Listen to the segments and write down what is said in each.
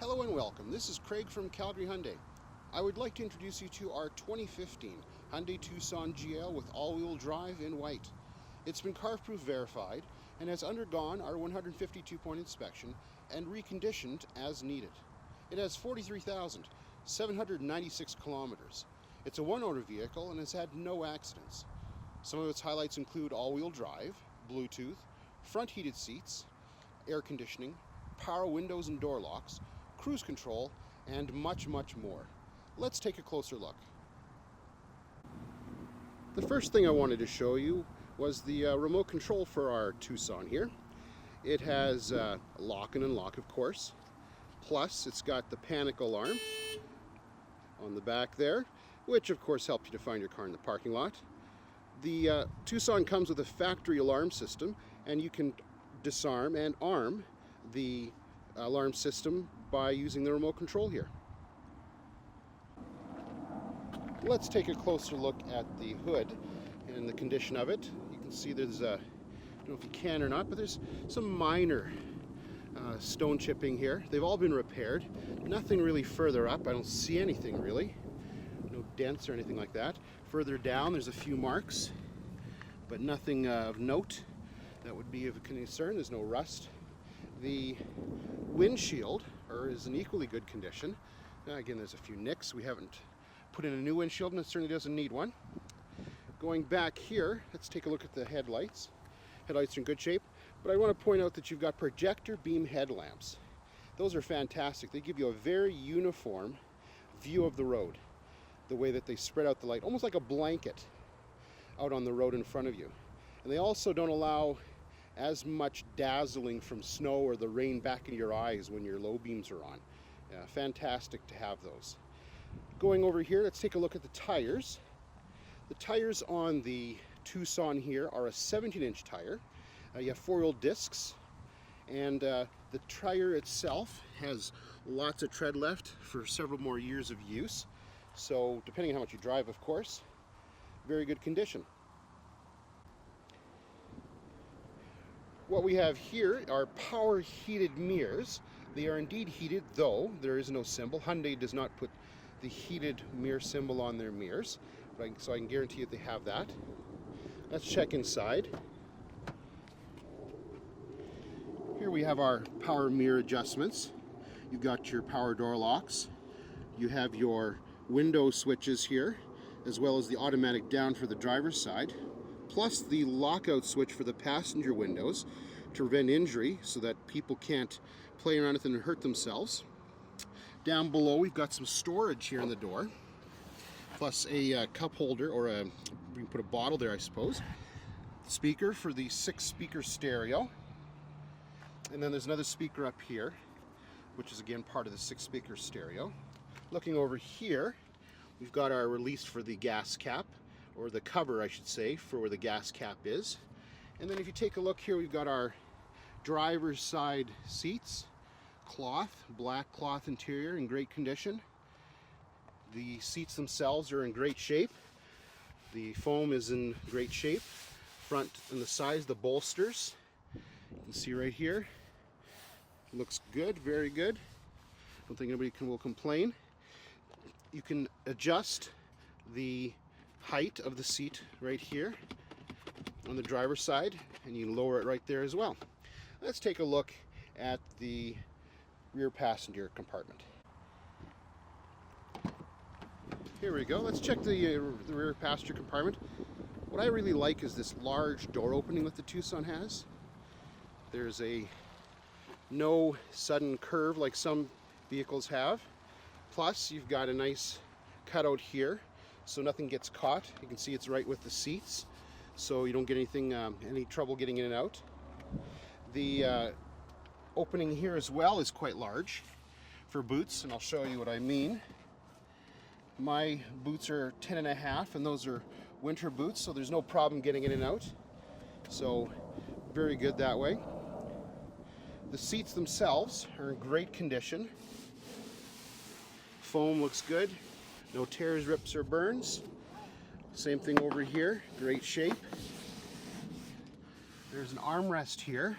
Hello and welcome. This is Craig from Calgary Hyundai. I would like to introduce you to our 2015 Hyundai Tucson GL with all-wheel drive in white. It's been CarProof Verified and has undergone our 152-point inspection and reconditioned as needed. It has 43,796 kilometers. It's a one-owner vehicle and has had no accidents. Some of its highlights include all-wheel drive, Bluetooth, front heated seats, air conditioning, power windows and door locks, cruise control, and much more. Let's take a closer look. The first thing I wanted to show you was the remote control for our Tucson here. It has lock and unlock, of course. Plus, it's got the panic alarm on the back there, which of course helps you to find your car in the parking lot. The Tucson comes with a factory alarm system, and you can disarm and arm the alarm system by using the remote control here. Let's take a closer look at the hood and the condition of it. You can see there's I don't know if you can or not, but there's some minor stone chipping here. They've all been repaired. Nothing really further up. I don't see anything really. No dents or anything like that. Further down there's a few marks, but nothing of note that would be of concern. There's no rust. The windshield is in equally good condition. Again, there's a few nicks. We haven't put in a new windshield, and it certainly doesn't need one. Going back here, let's take a look at the headlights. Headlights are in good shape, but I want to point out that you've got projector beam headlamps. Those are fantastic. They give you a very uniform view of the road. The way that they spread out the light, almost like a blanket out on the road in front of you. And they also don't allow as much dazzling from snow or the rain back in your eyes when your low beams are on. Fantastic to have those. Going over here, let's take a look at the tires. The tires on the Tucson here are a 17-inch tire. You have 4-wheel discs, and the tire itself has lots of tread left for several more years of use. So depending on how much you drive, of course, very good condition. What we have here are power heated mirrors. They are indeed heated, though there is no symbol. Hyundai does not put the heated mirror symbol on their mirrors, so I can guarantee you they have that. Let's check inside. Here we have our power mirror adjustments. You've got your power door locks. You have your window switches here, as well as the automatic down for the driver's side, plus the lockout switch for the passenger windows to prevent injury so that people can't play around with it and hurt themselves. Down below we've got some storage here in the door, plus a cup holder, or we can put a bottle there, I suppose. Speaker for the 6-speaker stereo. And then there's another speaker up here, which is again part of the 6-speaker stereo. Looking over here, we've got our release for the gas cap, or the cover I should say, for where the gas cap is. And then if you take a look here, we've got our driver's side seats, cloth, black cloth interior in great condition. The seats themselves are in great shape. The foam is in great shape. Front and the sides, the bolsters, you can see right here, looks good, very good. Don't think anybody will complain. You can adjust the height of the seat right here on the driver's side, and you can lower it right there as well. Let's take a look at the rear passenger compartment. Here we go. Let's check the rear passenger compartment. What I really like is this large door opening that the Tucson has. There's no sudden curve like some vehicles have. Plus, you've got a nice cutout here, so nothing gets caught. You can see it's right with the seats, so you don't get any trouble getting in and out. The opening here as well is quite large for boots, and I'll show you what I mean. My boots are 10.5, and those are winter boots, so there's no problem getting in and out. So very good that way. The seats themselves are in great condition. Foam looks good. No tears, rips, or burns. Same thing over here, great shape. There's an armrest here.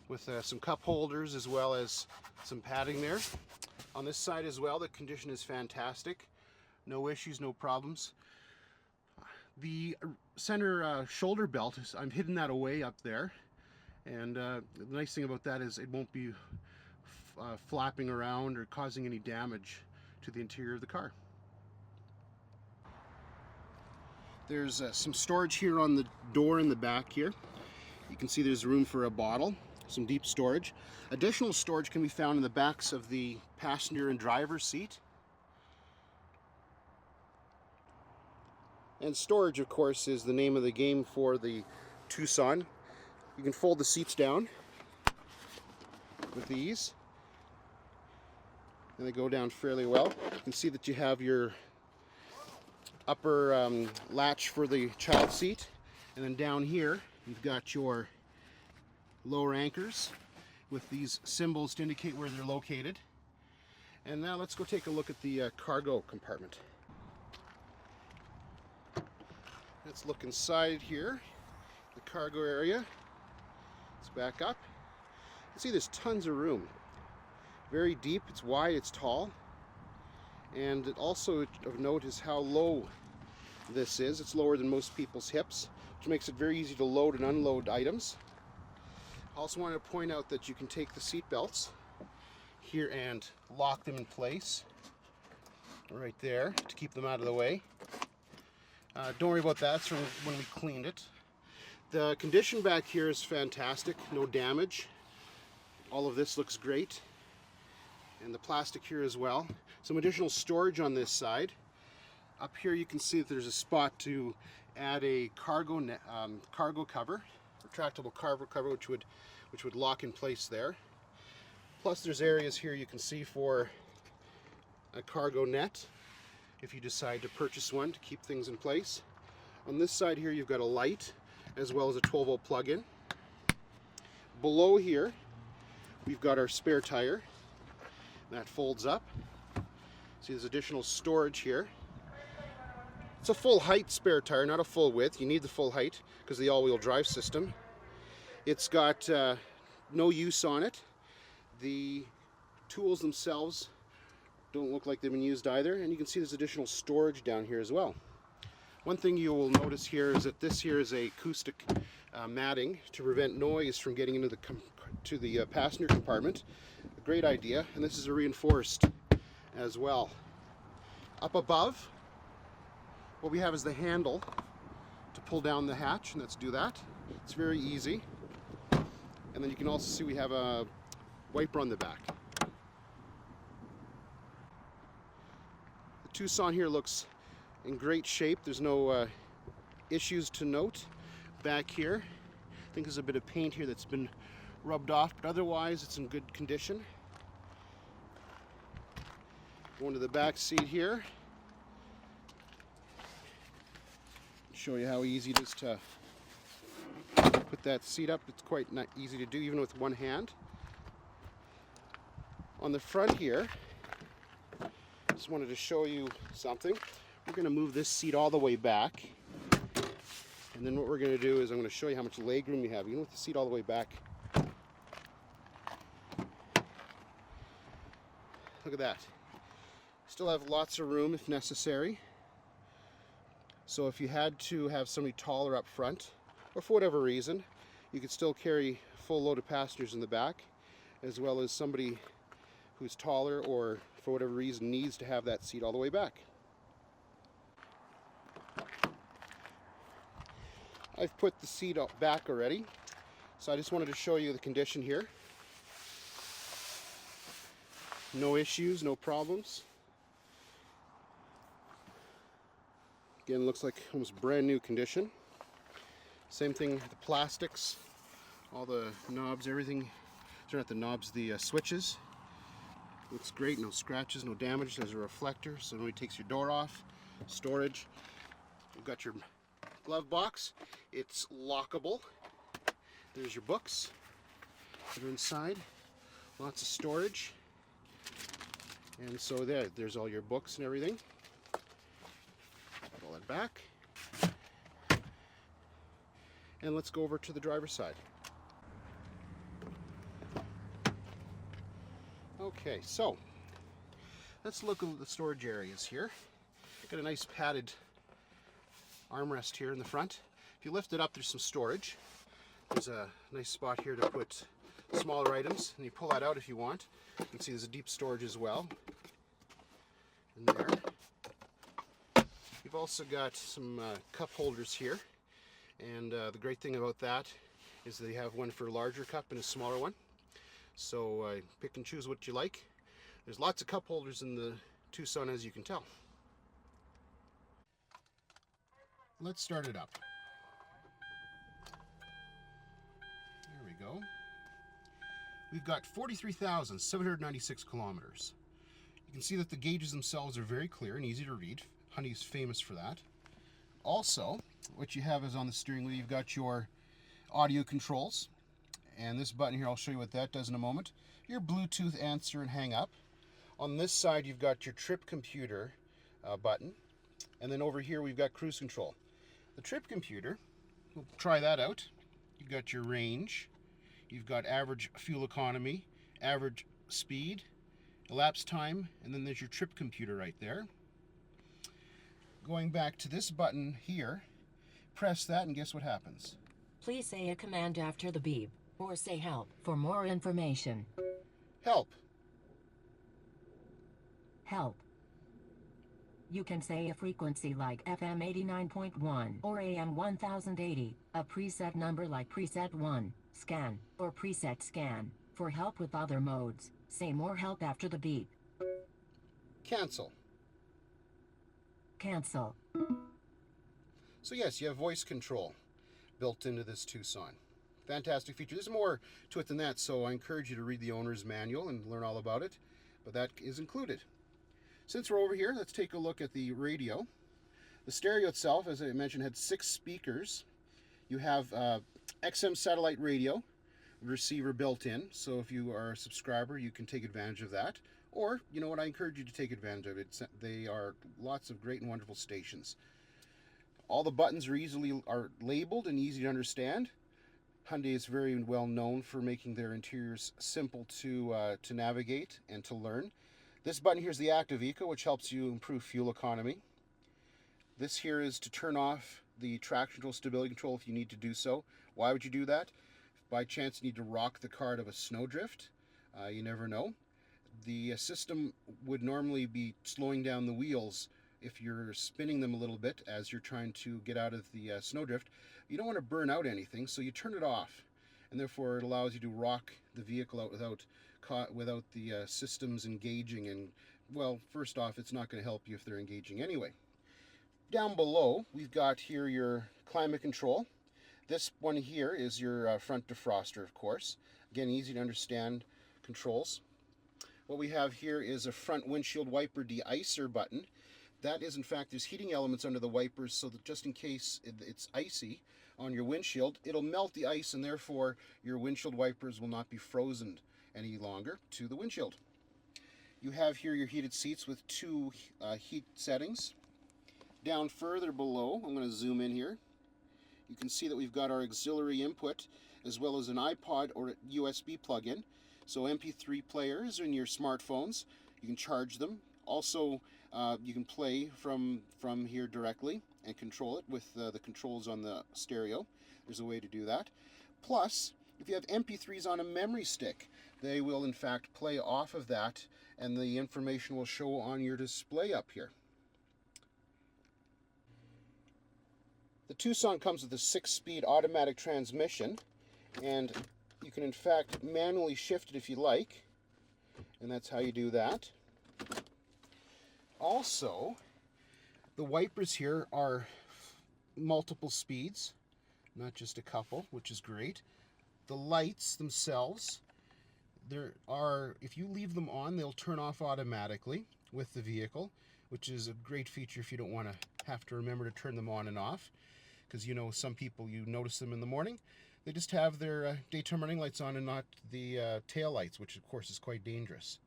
with some cup holders as well as some padding there. On this side as well, the condition is fantastic. No issues, no problems. The center shoulder belt, I'm hidden that away up there. And the nice thing about that is it won't be flapping around or causing any damage to the interior of the car. There's some storage here on the door in the back here. You can see there's room for a bottle, some deep storage. Additional storage can be found in the backs of the passenger and driver's seat. And storage, of course, is the name of the game for the Tucson. You can fold the seats down with ease, and they go down fairly well. You can see that you have your upper latch for the child seat, and then down here you've got your lower anchors with these symbols to indicate where they're located. And now let's go take a look at the cargo compartment. Let's look inside here, the cargo area. Let's back up. You can see there's tons of room. Very deep, it's wide, it's tall. And it also of note is how low this is. It's lower than most people's hips, which makes it very easy to load and unload items. I also want to point out that you can take the seat belts here and lock them in place right there to keep them out of the way. Don't worry about that, it's from when we cleaned it. The condition back here is fantastic, no damage. All of this looks great. And the plastic here as well. Some additional storage on this side. Up here you can see that there's a spot to add a cargo cover, retractable cargo cover, which would lock in place there. Plus there's areas here you can see for a cargo net if you decide to purchase one to keep things in place. On this side here you've got a light as well as a 12-volt plug-in. Below here we've got our spare tire that folds up. See, there's additional storage here. It's a full height spare tire, not a full width. You need the full height because of the all-wheel drive system. It's got no use on it. The tools themselves don't look like they've been used either, and you can see there's additional storage down here as well. One thing you will notice here is that this here is a acoustic matting to prevent noise from getting into the passenger compartment. A great idea, and this is a reinforced as well. Up above, what we have is the handle to pull down the hatch, and let's do that. It's very easy. And then you can also see we have a wiper on the back. The Tucson here looks in great shape. There's no issues to note. Back here, I think there's a bit of paint here that's been rubbed off, but otherwise it's in good condition. Going to the back seat here. Show you how easy it is to put that seat up. It's quite not easy to do even with one hand. On the front here, just wanted to show you something. We're going to move this seat all the way back, and then what we're going to do is I'm going to show you how much leg room you have, even with the seat all the way back. Look at that. Still have lots of room if necessary. So if you had to have somebody taller up front, or for whatever reason, you could still carry a full load of passengers in the back, as well as somebody who's taller or for whatever reason needs to have that seat all the way back. I've put the seat back already, so I just wanted to show you the condition here. No issues, no problems. Again, looks like almost brand new condition. Same thing with the plastics, all the knobs, everything. They're not the knobs, the switches. Looks great, no scratches, no damage. There's a reflector, so nobody takes your door off. Storage. You've got your glove box. It's lockable. There's your books that are inside. Lots of storage. And so there's all your books and everything. Put all that back. And let's go over to the driver's side. Okay, so let's look at the storage areas here. Got a nice padded armrest here in the front. If you lift it up, there's some storage. There's a nice spot here to put smaller items, and you pull that out if you want. You can see there's a deep storage as well in there. You've also got some cup holders here, and the great thing about that is they have one for a larger cup and a smaller one. So pick and choose what you like. There's lots of cup holders in the Tucson, as you can tell. Let's start it up. There we go. We've got 43,796 kilometers. You can see that the gauges themselves are very clear and easy to read. Hyundai's famous for that. Also, what you have is on the steering wheel, you've got your audio controls. And this button here, I'll show you what that does in a moment. Your Bluetooth answer and hang up. On this side, you've got your trip computer button. And then over here, we've got cruise control. The trip computer, we'll try that out. You've got your range. You've got average fuel economy, average speed, elapsed time, and then there's your trip computer right there. Going back to this button here, press that and guess what happens? Please say a command after the beep, or say help for more information. Help. Help. You can say a frequency like FM 89.1 or AM 1080, a preset number like preset 1, scan, or preset scan. For help with other modes, say more help after the beep. Cancel. Cancel. So yes, you have voice control built into this Tucson. Fantastic feature. There's more to it than that, so I encourage you to read the owner's manual and learn all about it, but that is included. Since we're over here, let's take a look at the radio. The stereo itself, as I mentioned, had 6 speakers. You have XM satellite radio receiver built in, so if you are a subscriber, you can take advantage of that. Or, you know what, I encourage you to take advantage of it. They are lots of great and wonderful stations. All the buttons are labeled and easy to understand. Hyundai is very well known for making their interiors simple to navigate and to learn. This button here is the Active Eco, which helps you improve fuel economy. This here is to turn off the traction control, stability control if you need to do so. Why would you do that? If by chance you need to rock the car out of a snowdrift, you never know. The system would normally be slowing down the wheels if you're spinning them a little bit as you're trying to get out of the snowdrift. You don't want to burn out anything, so you turn it off, and therefore it allows you to rock the vehicle out without the systems engaging. And, well, first off, it's not going to help you if they're engaging anyway. Down below, we've got here your climate control. This one here is your front defroster, of course. Again, easy to understand controls. What we have here is a front windshield wiper de-icer button. That is, in fact, there's heating elements under the wipers, so that just in case it's icy on your windshield, it'll melt the ice, and therefore your windshield wipers will not be frozen any longer to the windshield. You have here your heated seats with 2 heat settings. Down further below, I'm going to zoom in here, you can see that we've got our auxiliary input as well as an iPod or a USB plug-in. So MP3 players in your smartphones, you can charge them. Also, you can play from here directly and control it with the controls on the stereo. There's a way to do that. Plus, if you have MP3s on a memory stick, they will in fact play off of that, and the information will show on your display up here. The Tucson comes with a 6-speed automatic transmission, and you can in fact manually shift it if you like, and that's how you do that. Also, the wipers here are multiple speeds, not just a couple, which is great. The lights themselves, if you leave them on, they'll turn off automatically with the vehicle, which is a great feature if you don't want to have to remember to turn them on and off. Because, you know, some people, you notice them in the morning, they just have their daytime running lights on and not the tail lights, which of course is quite dangerous.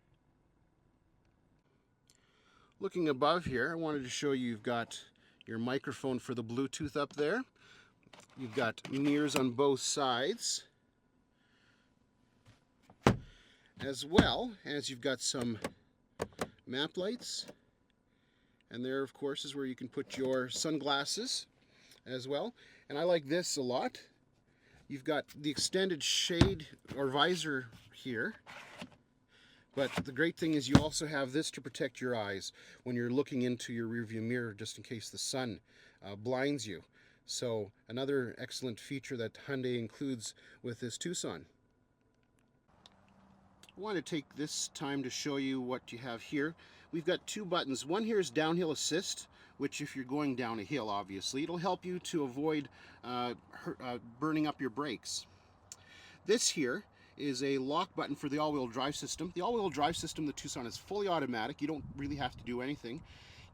Looking above here, I wanted to show you, you've got your microphone for the Bluetooth up there. You've got mirrors on both sides. as well as you've got some map lights, and there of course is where you can put your sunglasses as well. And I like this a lot. You've got the extended shade or visor here, but the great thing is you also have this to protect your eyes when you're looking into your rearview mirror, just in case the sun blinds you. So another excellent feature that Hyundai includes with this Tucson. I want to take this time to show you what you have here. We've got two buttons. One here is downhill assist, which if you're going down a hill, obviously, it'll help you to avoid burning up your brakes. This here is a lock button for the all-wheel drive system. The all-wheel drive system, the Tucson, is fully automatic. You don't really have to do anything.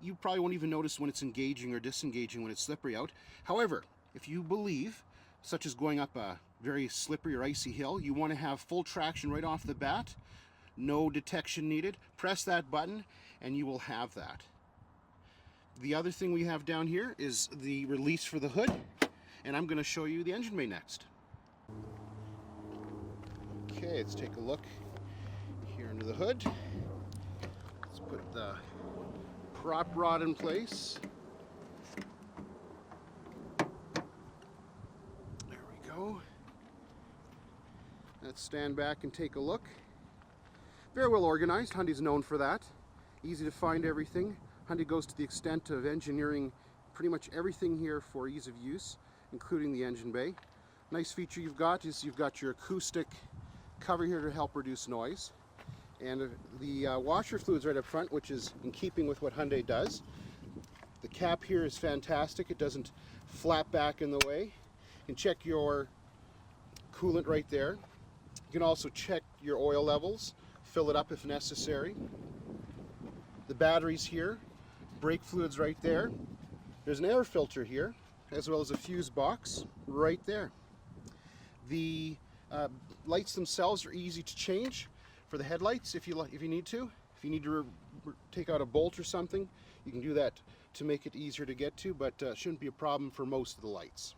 You probably won't even notice when it's engaging or disengaging when it's slippery out. However, if you believe, such as going up a very slippery or icy hill, you want to have full traction right off the bat, no detection needed, press that button and you will have that. The other thing we have down here is the release for the hood, and I'm going to show you the engine bay next. Okay, let's take a look here under the hood. Let's put the prop rod in place. There we go. Let's stand back and take a look. Very well organized. Hyundai's known for that. Easy to find everything. Hyundai goes to the extent of engineering pretty much everything here for ease of use, including the engine bay. Nice feature you've got is you've got your acoustic cover here to help reduce noise. And the washer fluid's right up front, which is in keeping with what Hyundai does. The cap here is fantastic. It doesn't flap back in the way. You can check your coolant right there. You can also check your oil levels, fill it up if necessary. The batteries here, brake fluids right there. There's an air filter here, as well as a fuse box right there. The lights themselves are easy to change. For the headlights, if you need to. If you need to take out a bolt or something, you can do that to make it easier to get to, but shouldn't be a problem for most of the lights.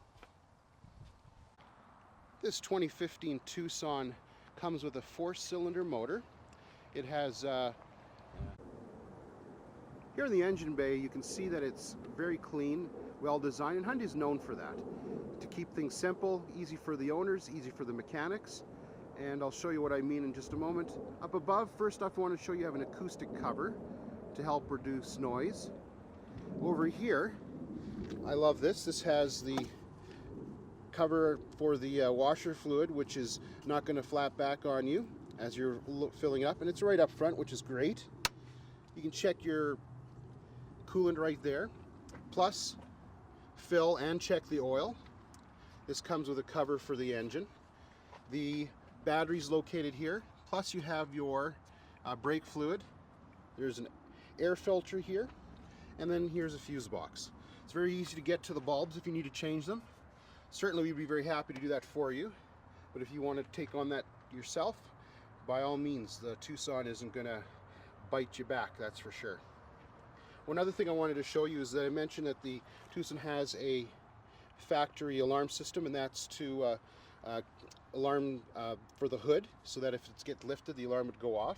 This 2015 Tucson comes with a 4-cylinder motor. It has, here in the engine bay, you can see that it's very clean, well designed, and Hyundai's known for that. To keep things simple, easy for the owners, easy for the mechanics. And I'll show you what I mean in just a moment. Up above, first off, I want to show you have an acoustic cover to help reduce noise. Over here, I love this. This has the cover for the washer fluid, which is not going to flap back on you as you're filling up, and it's right up front, which is great. You can check your coolant right there, plus fill and check the oil. This comes with a cover for the engine. The batteries located here, plus you have your brake fluid. There's an air filter here, and then here's a fuse box. It's very easy to get to the bulbs if you need to change them. Certainly we'd be very happy to do that for you, but if you want to take on that yourself, by all means, the Tucson isn't going to bite you back, that's for sure. One other thing I wanted to show you is that I mentioned that the Tucson has a factory alarm system, and that's to alarm for the hood, so that if it gets lifted, the alarm would go off.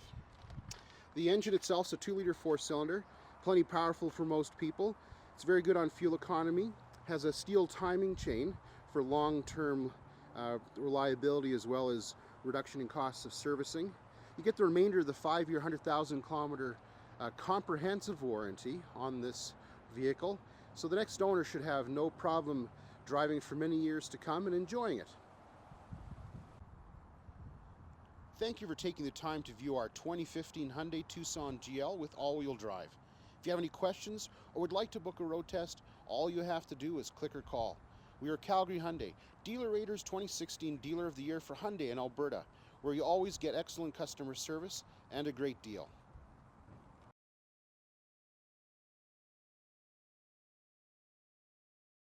The engine itself is a 2-liter 4-cylinder, plenty powerful for most people. It's very good on fuel economy, has a steel timing chain for long-term reliability, as well as reduction in costs of servicing. You get the remainder of the 5-year, 100,000 kilometer comprehensive warranty on this vehicle, so the next owner should have no problem driving for many years to come and enjoying it. Thank you for taking the time to view our 2015 Hyundai Tucson GL with all-wheel drive. If you have any questions or would like to book a road test, all you have to do is click or call. We are Calgary Hyundai, Dealer Rater's 2016 Dealer of the Year for Hyundai in Alberta, where you always get excellent customer service and a great deal.